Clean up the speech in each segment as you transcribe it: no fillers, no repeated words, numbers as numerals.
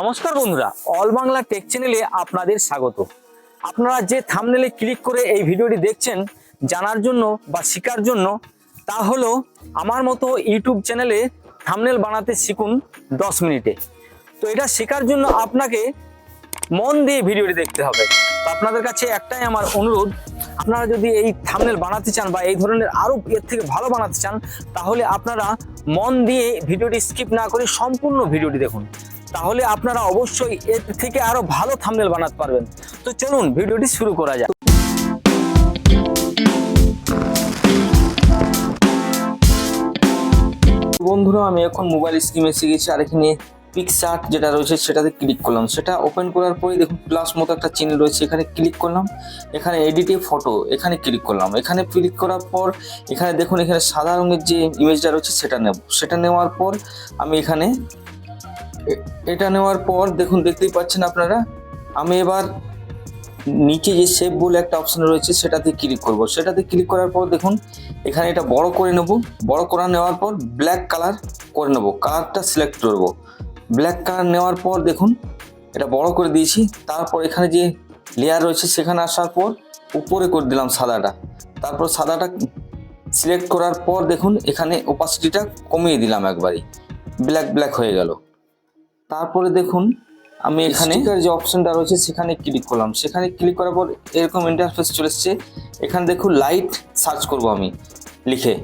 নমস্কার বন্ধুরা, all Bangla take চ্যানেলে আপনাদের স্বাগত। আপনারা যে থাম্বনেলে ক্লিক করে এই ভিডিওটি দেখছেন জানার জন্য বা শেখার জন্য, তা হলো আমার মতো ইউটিউব চ্যানেলে থাম্বনেল বানাতে শিখুন 10 মিনিটে। তো এটা শেখার জন্য আপনাকে মন দিয়ে ভিডিওটি দেখতে হবে। তো আপনাদের কাছে একটাই আমার অনুরোধ, আপনারা যদি এই থাম্বনেল বানাতে চান বা এই ধরনের আরো এর থেকে ভালো বানাতে চান, তাহলে আপনারা মন দিয়ে ভিডিওটি স্কিপ না করে সম্পূর্ণ ভিডিওটি দেখুন। তাহলে আপনারা অবশ্যই এর থেকে আরো ভালো থাম্বনেল বানাতে পারবেন। তো চলুন ভিডিওটি শুরু করা যাক। বন্ধুরা, আমি এখন মোবাইল স্ক্রিনে এসে গেছি, আর এখানে পিকচার্ট যেটা রয়েছে সেটাতে ক্লিক করলাম। সেটা ওপেন করার পরে দেখুন প্লাস মতো একটা চিহ্ন রয়েছে, এখানে ক্লিক করলাম। এখানে এডিটে ফটো এখানে ক্লিক করলাম। এখানে ক্লিক করার পর এখানে দেখুন এখানে সাদা রঙের যে ইমেজটা রয়েছে সেটা নেব। সেটা নেওয়ার পর আমি এখানে এটা নেওয়ার পর দেখুন দেখতেই পাচ্ছেন আপনারা, আমি এবার নিচে যে শেপ বলে একটা অপশন রয়েছে সেটাতে ক্লিক করব। সেটাতে ক্লিক করার পর দেখুন এখানে এটা বড় করে নেব। বড় করে নেওয়ার পর ব্ল্যাক কালার করে নেব, কালারটা সিলেক্ট করব। ব্ল্যাক কালার নেওয়ার পর দেখুন এটা বড় করে দিয়েছি। তারপর এখানে যে লেয়ার রয়েছে সেখানে আসার পর উপরে করে দিলাম সাদাটা। তারপর সাদাটা সিলেক্ট করার পর দেখুন এখানে ওপাসিটিটা কমিয়ে দিলাম, একবারই ব্ল্যাক হয়ে গেল। তারপরে দেখুন আমি এখানে যে অপশনটা রয়েছে সেখানে ক্লিক করলাম। সেখানে ক্লিক করার পর এরকম ইন্টারফেস চলে এসছে। এখানে দেখুন লাইট সার্চ করব আমি লিখে।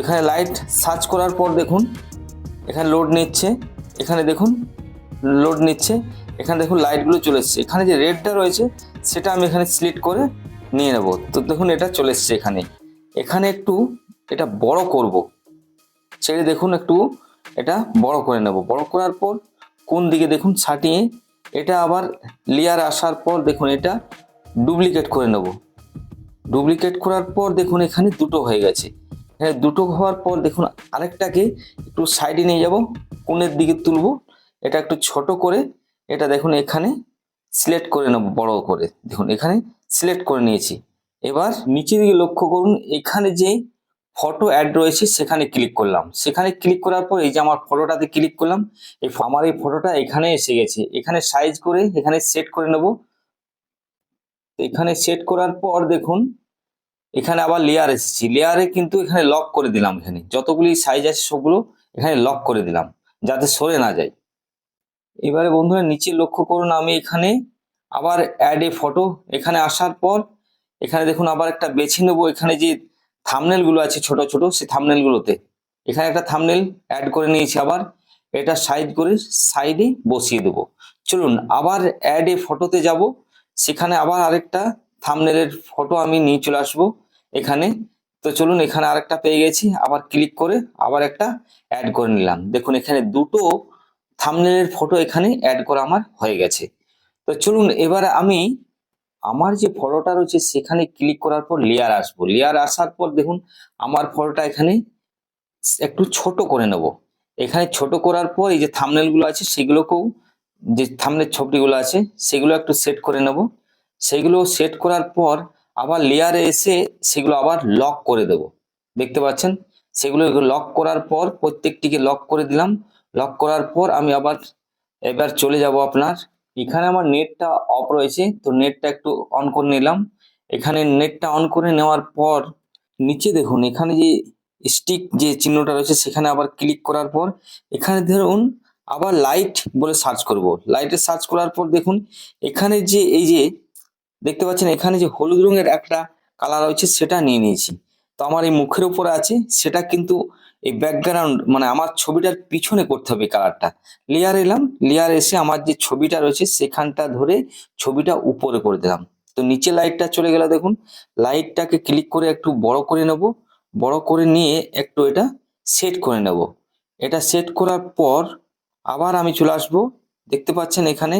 এখানে লাইট সার্চ করার পর দেখুন এখানে লোড নিচ্ছে। এখানে দেখুন লোড নিচ্ছে। এখানে দেখুন লাইটগুলো চলে এসছে। এখানে যে রেডটা রয়েছে সেটা আমি এখানে সিলেক্ট করে নিয়ে নেব। তো দেখুন এটা চলে এসছে। এখানে একটু এটা বড় করব, ছেড়ে দেখুন একটু এটা বড় করে নেব। বড় করার পর কোন দিকে দেখুন ছাটিয়ে এটা আবার লেয়ার আসার পর দেখুন এটা ডুপ্লিকেট করে নেব। ডুপ্লিকেট করার পর দেখুন এখানে দুটো হয়ে গেছে। এখানে দুটো হওয়ার পর দেখুন আরেকটাকে একটু সাইডে নিয়ে যাব, কোণের দিকে তুলব। এটা একটু ছোট করে এটা দেখুন এখানে সিলেক্ট করে নেব বড় করে। দেখুন এখানে সিলেক্ট করে নিয়েছি। এবার নিচের দিকে লক্ষ্য করুন, এখানে যে ফটো অ্যাড রয়েছে সেখানে ক্লিক করলাম। সেখানে ক্লিক করার পর এই যে আমার ফটোটাতে ক্লিক করলাম, আমার এই ফটোটা এখানে এসে গেছে। এখানে সাইজ করে এখানে সেট করে নেব। এখানে সেট করার পর দেখুন এখানে আবার লেয়ার এসেছি। লেয়ারে কিন্তু এখানে লক করে দিলাম। এখানে যতগুলি সাইজ আছে সবগুলো এখানে লক করে দিলাম যাতে সরে না যায়। এবারে বন্ধুরা নিচে লক্ষ্য করুন, আমি এখানে আবার অ্যাড এ ফটো এখানে আসার পর এখানে দেখুন আবার একটা বেছে নেব। এখানে যে থাম্বনেল গুলো আছে ছোট ছোট, সেই থাম্বনেল গুলোতে এখানে একটা থাম্বনেল অ্যাড করে নিয়েছি। আবার এটা সাইজ করে সাইডে বসিয়ে দেব। চলুন আবার অ্যাড এ ফটোতে যাব। সেখানে আবার আরেকটা থাম্বনেলের ফটো আমি নিয়ে চলে আসবো এখানে। তো চলুন এখানে আরেকটা পেয়ে গেছি, আবার ক্লিক করে আবার একটা অ্যাড করে নিলাম। দেখুন এখানে দুটো থাম্বনেলের ফটো এখানে অ্যাড করা আমার হয়ে গেছে। তো চলুন এবার আমি আমার যে ফটোটা রয়েছে সেখানে ক্লিক করার পর লেয়ার আসবো। লেয়ার আসার পর দেখুন আমার ফটোটা এখানে একটু ছোট করে নেব। এখানে ছোট করার পর এই যে থাম্বনেল গুলো আছে সেগুলোকেও, যে থাম্বনেল ছবিগুলো আছে সেগুলো একটু সেট করে নেব। সেগুলো সেট করার পর আবার লেয়ারে এসে সেগুলো আবার লক করে দেব। দেখতে পাচ্ছেন সেগুলো লক করার পর প্রত্যেকটিকে লক করে দিলাম। লক করার পর আমি আবার এবার চলে যাব আপনার এখানে আমার নেটটা অফ রয়েছে, তো নেটটা একটু অন করে নিলাম। এখানে নেটটা অন করে নেওয়ার পর নিচে দেখুন এখানে যে স্টিক যে চিহ্নটা রয়েছে সেখানে আবার ক্লিক করার পর এখানে ধরুন আবার লাইট বলে সার্চ করব। লাইটে সার্চ করার পর দেখুন এখানে যে এই যে দেখতে পাচ্ছেন এখানে যে হলুদ রঙের একটা কালার রয়েছে সেটা নিয়ে নিয়েছি। তো আমার এই মুখের উপরে আছে, সেটা কিন্তু এই ব্যাকগ্রাউন্ড মানে আমার ছবিটার পিছনে করতে হবে কালারটা। লেয়ার এলাম, লেয়ার এসে আমার যে ছবিটা রয়েছে সেখানটা ধরে ছবিটা উপরে করে দিলাম। তো নিচে লাইটটা চলে গেল। দেখুন লাইটটাকে ক্লিক করে একটু বড় করে নেব। বড় করে নিয়ে একটু এটা সেট করে নেব। এটা সেট করার পর আবার আমি চলে আসবো। দেখতে পাচ্ছেন এখানে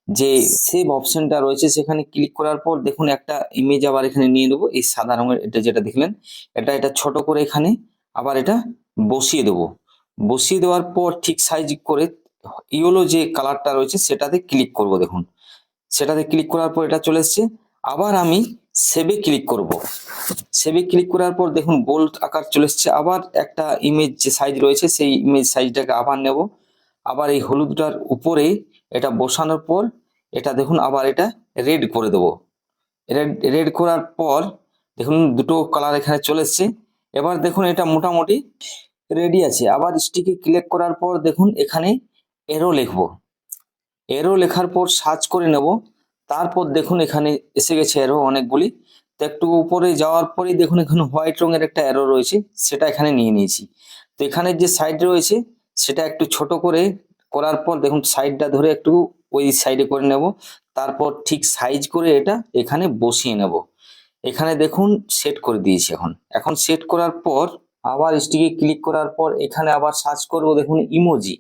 যে সেভ অপশনটা রয়েছে সেখানে ক্লিক করার পর দেখুন একটা ইমেজ আবার এখানে নিয়ে নেবো। এই সাদা রঙের এটা যেটা দেখলেন, এটা ছোট করে এখানে আবার এটা বসিয়ে দেবো। বসিয়ে দেওয়ার পর ঠিক সাইজ করে ইয়েলো যে কালারটা রয়েছে সেটাতে ক্লিক করব। দেখুন সেটাতে ক্লিক করার পর এটা চলে এসছে। আবার আমি সেভে ক্লিক করব। সেভে ক্লিক করার পর দেখুন বোল্ড আকার চলে এসছে। আবার একটা ইমেজ যে সাইজ রয়েছে সেই ইমেজ সাইজটাকে আবার নেব। আবার এই হলুদটার উপরে এটা বসানোর পর এটা দেখুন আবার এটা রেড করে দেবো। রেড রেড করার পর দেখুন দুটো কালার এখানে চলে এসছে। এবার দেখুন এটা মোটামুটি রেডি আছে। আবার স্টিকে ক্লিক করার পর দেখুন এখানে এরো লিখবো। এরো লেখার পর সার্চ করে নেব। তারপর দেখুন এখানে এসে গেছে এরো অনেকগুলি। তো একটু উপরে যাওয়ার পরেই দেখুন এখানে হোয়াইট রঙের একটা এরো রয়েছে, সেটা এখানে নিয়ে নিয়েছি। তো এখানে যে সাইড রয়েছে সেটা একটু ছোট করে করার পর দেখুন সাইডটা ধরে একটু ওই সাইডে করে নেব। তারপর ঠিক সাইজ করে এটা এখানে বসিয়ে নেব। এখানে দেখুন সেট করে দিয়েছি। এখন এখন সেট করার পর আবার স্টিকে ক্লিক করার পর এখানে আবার সার্চ করব। দেখুন ইমোজি।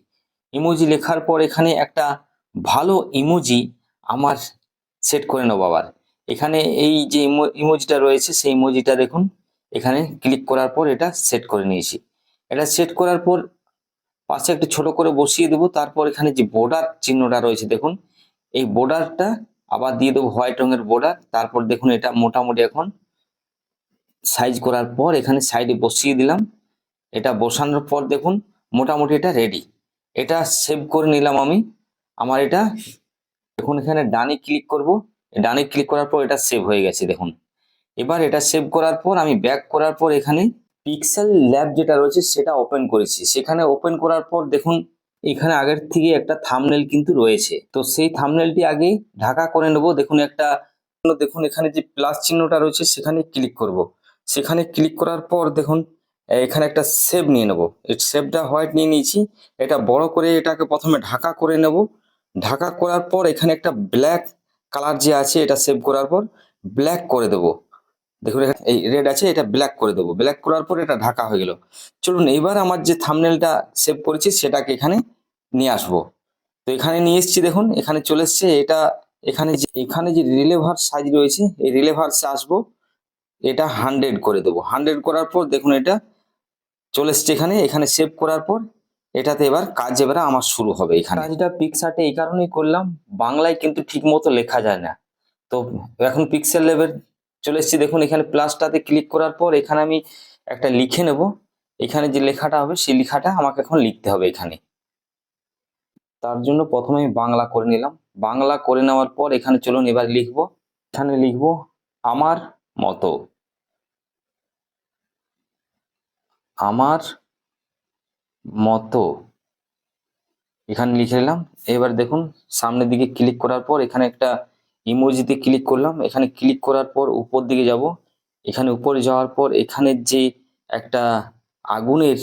ইমোজি লেখার পর এখানে একটা ভালো ইমোজি আমার সেট করে নেবো। আবার এখানে এই যে ইমোজিটা রয়েছে সেই ইমোজিটা দেখুন এখানে ক্লিক করার পর এটা সেট করে নিয়েছি। এটা সেট করার পর পাশে একটু ছোট করে বসিয়ে দেবো। তারপর এখানে যে বর্ডার চিহ্নটা রয়েছে দেখুন এই বর্ডারটা আবার দিয়ে দেবো, হোয়াইট রঙের বর্ডার। তারপর দেখুন এটা মোটামুটি এখন সাইজ করার পর এখানে সাইডে বসিয়ে দিলাম। এটা বসানোর পর দেখুন মোটামুটি এটা রেডি। এটা সেভ করে নিলাম আমি। আমার এটা দেখুন এখানে ডানে ক্লিক করব। ডানে ক্লিক করার পর এটা সেভ হয়ে গেছে দেখুন। এবার এটা সেভ করার পর আমি ব্যাক করার পর এখানে পিক্সেল ল্যাব যেটা রয়েছে সেটা ওপেন করেছি। সেখানে ওপেন করার পর দেখুন এখানে আগের থেকে একটা থাম্বনেল কিন্তু রয়েছে। তো সেই থাম্বনেলটি আগে ঢাকা করে নেব। দেখুন একটা দেখুন এখানে যে প্লাস চিহ্নটা রয়েছে সেখানে ক্লিক করব। সেখানে ক্লিক করার পর দেখুন এখানে একটা সেভ নিয়ে নেব। এই সেভটা হোয়াইট নিয়ে নিয়েছি। এটা বড় করে এটাকে প্রথমে ঢাকা করে নেব। ঢাকা করার পর এখানে একটা ব্ল্যাক কালার যে আছে এটা সেভ করার পর ব্ল্যাক করে দেবো। দেখুন এখানে এই রেড আছে, এটা ব্ল্যাক করে দেবো। ব্ল্যাক করার পর এটা ঢাকা হয়ে গেল। চলুন এবার আমার যে থাম্বনেলটা সেভ করেছি সেটাকে এখানে নিয়ে আসবো। তো এখানে নিয়ে এসেছি দেখুন এখানে চলে এসছে। এটা এখানে যে রিলেভার সাইজ রয়েছে এই রিলেভার্সে আসবো। এটা 100 করে দেবো। 100 করার পর দেখুন এটা চলে এসছে এখানে। এখানে সেভ করার পর এটাতে এবার কাজ এবারে আমার শুরু হবে। এখানে কাজটা পিকচারটা এই কারণেই করলাম, বাংলায় কিন্তু ঠিক মতো লেখা যায় না। তো এখন পিক্সেল লেভেল চলে এসেছি। দেখুন এখানে প্লাসটাতে ক্লিক করার পর এখানে আমি একটা লিখে নেব। এখানে যে লেখাটা হবে সেই লেখাটা আমাকে এখন লিখতে হবে এখানে। তার জন্য প্রথমে আমি বাংলা করে নিলাম। বাংলা করে নেওয়ার পর এখানে চলুন এবার লিখবো। এখানে লিখবো আমার মতো। আমার মতো এখানে লিখে নিলাম। এবার দেখুন সামনের দিকে ক্লিক করার পর এখানে একটা ইমোজিতে ক্লিক করলাম। এখানে ক্লিক করার পর উপর দিকে যাব। এখানে উপরে যাওয়ার পর এখানে যে একটা আগুনের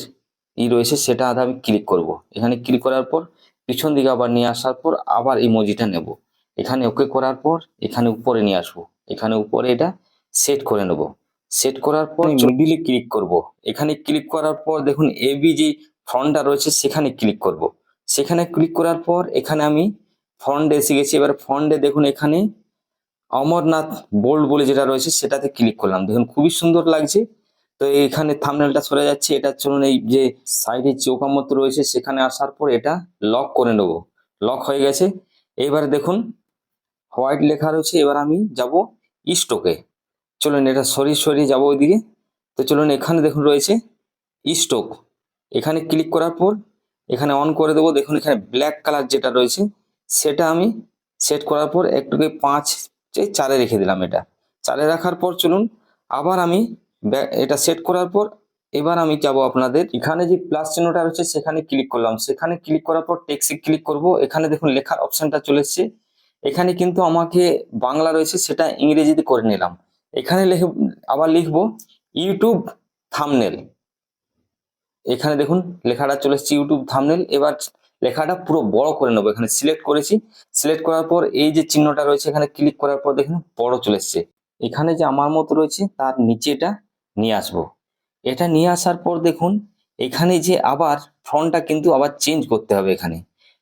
রয়েছে সেটা আমি ক্লিক করব। এখানে ক্লিক করার পর পিছন দিকে আবার নিয়ে আসার পর আবার ইমোজিটা নেব। এখানে ওকে করার পর এখানে উপরে নিয়ে আসবো। এখানে উপরে এটা সেট করে নেব। সেট করার পর মিডিলে ক্লিক করব। এখানে ক্লিক করার পর দেখুন এবি যে ফন্টটা রয়েছে সেখানে ক্লিক করব। সেখানে ক্লিক করার পর এখানে আমি ফন্টে এসে গেছি। এবার ফন্টে দেখুন এখানে অমরনাথ বোল্ড বলে যেটা রয়েছে সেটাতে ক্লিক করলাম। দেখুন খুবই সুন্দর লাগছে। তো এখানে থাম্বনেলটা সরে যাচ্ছে। এটা চলুন এই যে সাইডে চৌকা মতো রয়েছে সেখানে আসার পর এটা লক করে নেব। লক হয়ে গেছে। এবার দেখুন হোয়াইট লেখা রয়েছে। এবার আমি যাব স্টকে। চলুন এটা সরিয়ে সরিয়ে যাবো ওইদিকে। তো চলুন এখানে দেখুন রয়েছে স্টক। এখানে ক্লিক করার পর এখানে অন করে দেবো। দেখুন এখানে ব্ল্যাক কালার যেটা রয়েছে সেটা আমি সেট করার পর একটুকে 5-4 রেখে দিলাম। এটা 4 রাখার পর চলুন আবার আমি এটা সেট করার পর এবার আমি যাব আপনাদের এখানে যে প্লাস চিহ্নটা রয়েছে সেখানে ক্লিক করলাম। সেখানে ক্লিক করার পর টেক্সটে ক্লিক করব। এখানে দেখুন লেখার অপশনটা চলে এসছে। এখানে কিন্তু আমাকে বাংলা রয়েছে সেটা ইংরেজিতে করে নিলাম। এখানে আবার লিখবো ইউটিউব থাম্বনেল। এখানে দেখুন লেখাটা চলে এসেছে ইউটিউব থাম্বনেল। এবার লেখাটা পুরো বড় করে নেবো। এখানে সিলেক্ট করেছি। সিলেক্ট করার পর এই যে চিহ্নটা রয়েছে এখানে ক্লিক করার পর দেখুন বড় চলে এসছে। এখানে যে আমার মতো রয়েছে তার নিচে এটা নিয়ে আসবো। এটা নিয়ে আসার পর দেখুন এখানে যে আবার ফন্টটা কিন্তু আবার চেঞ্জ করতে হবে।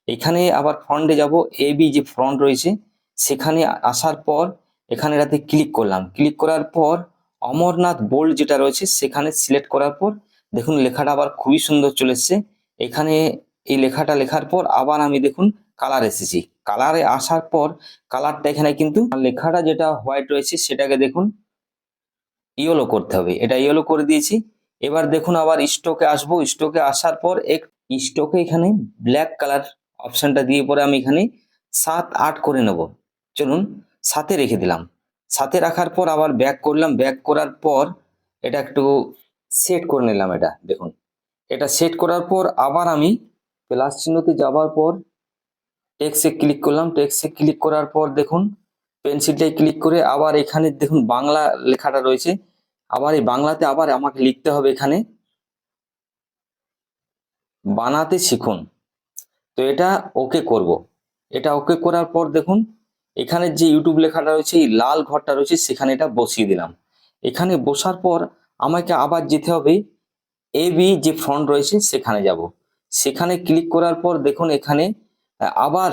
এখানে আবার ফন্টে যাব। এবি যে ফন্ট রয়েছে সেখানে আসার পর এখানে এটাতে ক্লিক করলাম। ক্লিক করার পর অমরনাথ বোল্ড যেটা রয়েছে সেখানে সিলেক্ট করার পর দেখুন লেখাটা আবার খুবই সুন্দর চলে এসছে। এখানে এই লেখাটা লেখার পর আবার আমি দেখুন কালার এসেছি। কালারে আসার পর কালারটা এখানে কিন্তু লেখাটা যেটা হোয়াইট রয়েছে সেটাকে দেখুন ইয়েলো করতে হবে। এটা ইয়েলো করে দিয়েছি। এবার দেখুন আবার স্টকে আসবো। স্টকে আসার পর স্টকে এখানে ব্ল্যাক কালার অপশনটা দিয়ে পরে আমি এখানে 7-8 করে নেব। চলুন 7-এ রেখে দিলাম। 7-এ রাখার পর আবার ব্যাক করলাম, ব্যাক করার পর এটা একটু সেট করে নিলাম। এটা দেখুন, এটা সেট করার পর আবার আমি প্লাস চিহ্নতে যাওয়ার পর টেক্সটে ক্লিক করলাম। টেক্সটে ক্লিক করার পর দেখুন পেন্সিলটাই ক্লিক করে আবার এখানে দেখুন বাংলা লেখাটা রয়েছে, আবার এই বাংলাতে আবার আমাকে লিখতে হবে এখানে বানাতে শিখুন। তো এটা ওকে করব। এটা ওকে করার পর দেখুন এখানে যে ইউটিউব লেখাটা রয়েছে, এই লাল ঘরটা রয়েছে, সেখানে এটা বসিয়ে দিলাম। এখানে বসার পর আমাকে আবার যেতে হবে এবি যে ফন্ট রয়েছে সেখানে যাব। সেখানে ক্লিক করার পর দেখুন এখানে আবার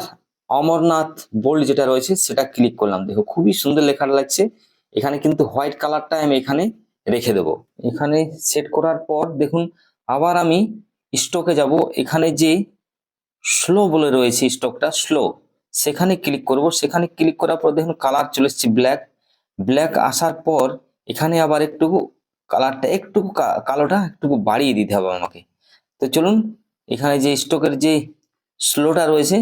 অমরনাথ বোল্ড যেটা রয়েছে সেটা ক্লিক করলাম। দেখো খুবই সুন্দর লেখাটা লাগছে। এখানে কিন্তু হোয়াইট কালারটা আমি এখানে রেখে দেব। এখানে সেট করার পর দেখুন আবার আমি স্টকে যাব। এখানে যে স্লো বলে রয়েছে স্টকটা স্লো, সেখানে ক্লিক করব। সেখানে ক্লিক করার পর দেখুন কালার চলে এসেছে ব্ল্যাক। ব্ল্যাক আসার পর এখানে আবার একটু কালারটা একটু কালোটা একটু বাড়িয়ে দিতে হবে আমাকে। তো চলুন এখানে যে স্টকের যে স্লোটা রয়েছে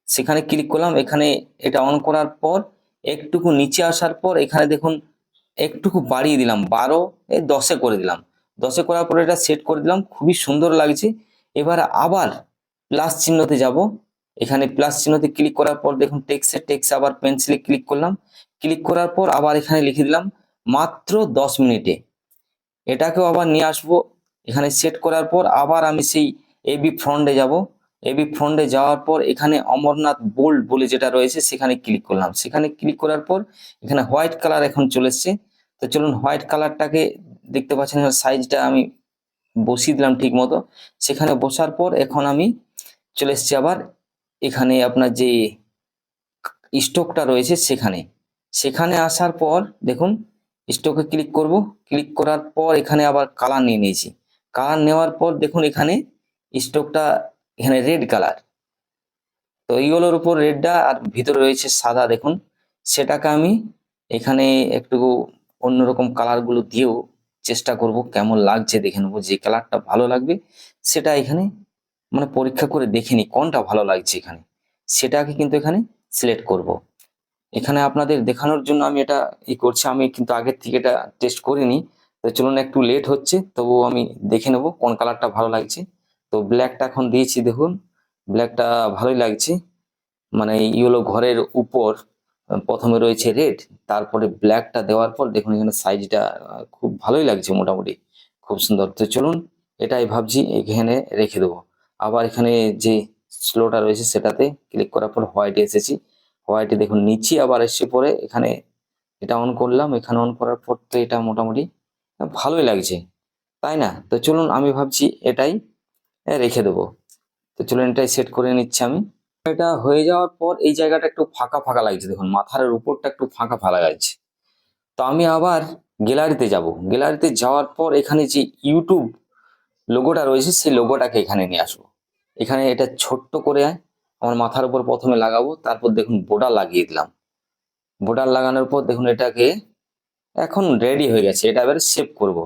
সেখানে ক্লিক করলাম। এখানে এটা অন করার পর একটুকু নিচে আসার পর এখানে দেখুন একটুকু বাড়িয়ে দিলাম, 10-এ করে দিলাম। 10-এ করার পর এটা সেট করে দিলাম, খুবই সুন্দর লাগছে। এবার আবার প্লাস চিহ্নতে যাব। এখানে প্লাস চিহ্নতে ক্লিক করার পর দেখুন টেক্সটে আবার পেন্সিলে ক্লিক করলাম। ক্লিক করার পর আবার এখানে লিখে দিলাম মাত্র 10 মিনিটে। এটাকেও আবার নিয়ে আসবো। এখানে সেট করার পর আবার আমি সেই এবি ফ্রন্টে যাব। এবি ফ্রন্টে যাওয়ার পর এখানে অমরনাথ বোল্ড বলে যেটা রয়েছে সেখানে ক্লিক করলাম। সেখানে ক্লিক করার পর এখানে হোয়াইট কালার এখন চলে এসছে। তো চলুন হোয়াইট কালারটাকে দেখতে পাচ্ছেন সাইজটা আমি বসিয়ে দিলাম ঠিক মতো। সেখানে বসার পর এখন আমি চলে এসছি আবার এখানে আপনার যে স্টকটা রয়েছে সেখানে। সেখানে আসার পর দেখুন স্টকে ক্লিক করব। ক্লিক করার পর এখানে আবার কালার নিয়ে নিয়েছি। কালার নেওয়ার পর দেখুন এখানে স্টকটা এখানে রেড কালার, তো ইয়েলোর উপর রেডটা আর ভিতরে রয়েছে সাদা। দেখুন সেটাকে আমি এখানে একটু অন্যরকম কালারগুলো দিয়েও চেষ্টা করব কেমন লাগছে দেখে নেবো। যে কালারটা ভালো লাগবে সেটা এখানে মানে পরীক্ষা করে দেখে নি কোনটা ভালো লাগছে এখানে, সেটাকে কিন্তু এখানে সিলেক্ট করব। এখানে আপনাদের দেখানোর জন্য আমি এটা করছি, আমি কিন্তু আগের থেকে এটা টেস্ট করিনি। তো চলুন একটু লেট হচ্ছে, তবুও আমি দেখে নেব কোন কালারটা ভালো লাগছে। তো ব্ল্যাকটা এখন দিয়েছি, দেখুন ব্ল্যাকটা ভালোই লাগছে। মানে ইয়েলো ঘরের উপর প্রথমে রয়েছে রেড, তারপরে ব্ল্যাকটা দেওয়ার পর দেখুন এখানে সাইজটা খুব ভালোই লাগছে, মোটামুটি খুব সুন্দর। তো চলুন এটাই ভাবছি এখানে রেখে দেবো। আবার এখানে যে স্লোটা রয়েছে সেটাতে ক্লিক করার পর হোয়াইটে এসেছি। হোয়াইটে দেখুন নিচে আবার এসে পরে এখানে এটা অন করলাম। এখানে অন করার পর তো এটা মোটামুটি ভালোই লাগছে, তাই না? তো চলুন আমি ভাবছি এটাই রেখে দেবো। তো চলুন এটাই সেট করে নিচ্ছি আমি। এটা হয়ে যাওয়ার পর এই জায়গাটা একটু ফাঁকা ফাঁকা লাগছে, দেখুন মাথার উপরটা একটু ফাঁকা ফাঁকা লাগছে। তো আমি আবার গ্যালারিতে যাব। গ্যালারিতে যাওয়ার পর এখানে যে ইউটিউব লোগোটা রয়েছে সেই লোগোটাকে এখানে নিয়ে আসবো। এখানে এটা ছোট্ট করে আমার মাথার উপর প্রথমে লাগাবো, তারপর দেখুন বর্ডার লাগিয়ে দিলাম। বর্ডার লাগানোর পর দেখুন এটাকে এখন রেডি হয়ে গেছে। এটা এবার সেভ করব।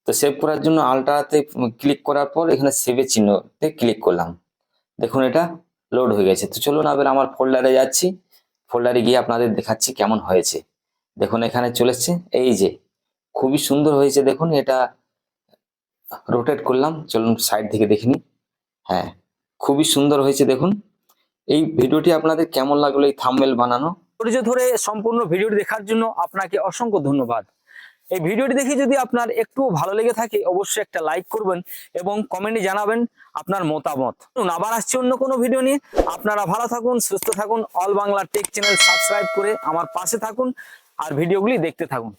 তো সেভ করার জন্য আলট্রাতে ক্লিক করার পর এখানে সেভের চিহ্নতে ক্লিক করলাম। দেখুন এটা লোড হয়ে গেছে। তো চলুন আবার আমার ফোল্ডারে যাচ্ছি। ফোল্ডারে গিয়ে আপনাদের দেখাচ্ছি কেমন হয়েছে। দেখুন এখানে চলে এসছে, এই যে খুবই সুন্দর হয়েছে। দেখুন এটা রোটেট করলাম, চলুন সাইড থেকে দেখিনি। হ্যাঁ, খুবই সুন্দর হয়েছে। দেখুন এই ভিডিওটি আপনাদের কেমন লাগলো, এই থাম্বনেল বানানো। ধৈর্য ধরে সম্পূর্ণ ভিডিওটি দেখার জন্য আপনাকে অসংখ্য ধন্যবাদ। এই ভিডিওটি দেখে যদি আপনার একটু ভালো লেগে থাকে অবশ্যই একটা লাইক করবেন এবং কমেন্টে জানাবেন আপনার মতামত। আবার আসছি অন্য কোনো ভিডিও নিয়ে। আপনারা ভালো থাকুন, সুস্থ থাকুন। All Bangla take channel subscribe করে আমার পাশে থাকুন আর ভিডিওগুলি দেখতে থাকুন।